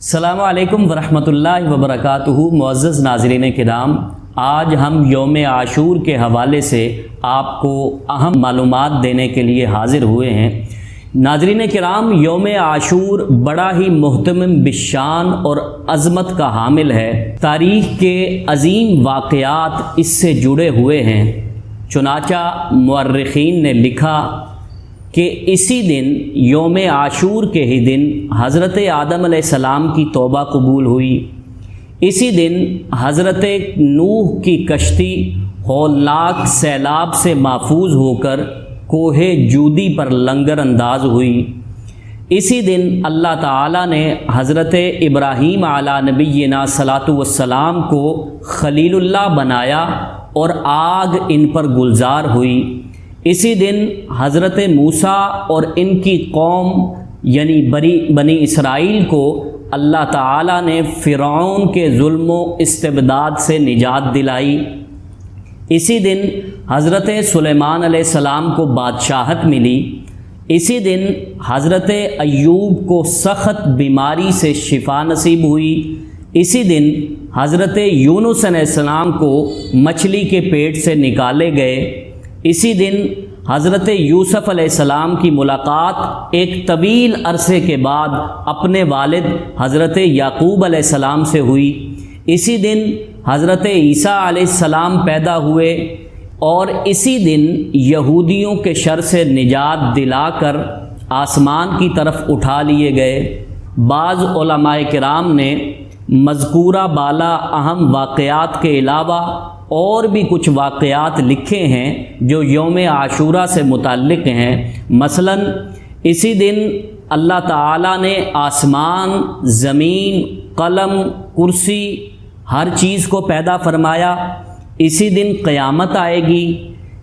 السلام علیکم ورحمۃ اللہ وبرکاتہ۔ معزز ناظرین کرام، آج ہم یوم عاشور کے حوالے سے آپ کو اہم معلومات دینے کے لیے حاضر ہوئے ہیں۔ ناظرین کرام، یوم عاشور بڑا ہی محتمم بالشان اور عظمت کا حامل ہے۔ تاریخ کے عظیم واقعات اس سے جڑے ہوئے ہیں۔ چنانچہ مورخین نے لکھا کہ اسی دن یوم عاشور کے ہی دن حضرت آدم علیہ السلام کی توبہ قبول ہوئی۔ اسی دن حضرت نوح کی کشتی ہولناک سیلاب سے محفوظ ہو کر کوہ جودی پر لنگر انداز ہوئی۔ اسی دن اللہ تعالیٰ نے حضرت ابراہیم علیہ نبینا صلاۃ والسلام کو خلیل اللہ بنایا اور آگ ان پر گلزار ہوئی۔ اسی دن حضرت موسیٰ اور ان کی قوم یعنی بنی اسرائیل کو اللہ تعالیٰ نے فرعون کے ظلم و استبداد سے نجات دلائی۔ اسی دن حضرت سلیمان علیہ السلام کو بادشاہت ملی۔ اسی دن حضرت ایوب کو سخت بیماری سے شفا نصیب ہوئی۔ اسی دن حضرت یونس علیہ السلام کو مچھلی کے پیٹ سے نکالے گئے۔ اسی دن حضرت یوسف علیہ السلام کی ملاقات ایک طویل عرصے کے بعد اپنے والد حضرت یعقوب علیہ السلام سے ہوئی۔ اسی دن حضرت عیسیٰ علیہ السلام پیدا ہوئے اور اسی دن یہودیوں کے شر سے نجات دلا کر آسمان کی طرف اٹھا لیے گئے۔ بعض علماء کرام نے مذکورہ بالا اہم واقعات کے علاوہ اور بھی کچھ واقعات لکھے ہیں جو یوم عاشورہ سے متعلق ہیں۔ مثلا اسی دن اللہ تعالیٰ نے آسمان، زمین، قلم، کرسی ہر چیز کو پیدا فرمایا۔ اسی دن قیامت آئے گی۔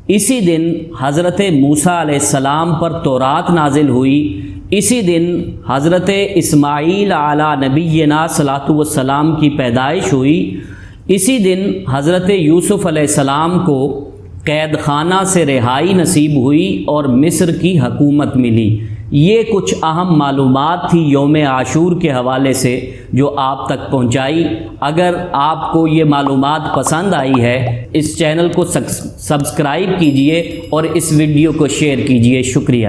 اسی دن حضرت موسیٰ علیہ السلام پر تورات نازل ہوئی۔ اسی دن حضرت اسماعیل علیہ نبینا صلاۃ والسلام کی پیدائش ہوئی۔ اسی دن حضرت یوسف علیہ السلام کو قید خانہ سے رہائی نصیب ہوئی اور مصر کی حکومت ملی۔ یہ کچھ اہم معلومات تھی یوم عاشور کے حوالے سے جو آپ تک پہنچائی۔ اگر آپ کو یہ معلومات پسند آئی ہے، اس چینل کو سبسکرائب کیجئے اور اس ویڈیو کو شیئر کیجئے۔ شکریہ۔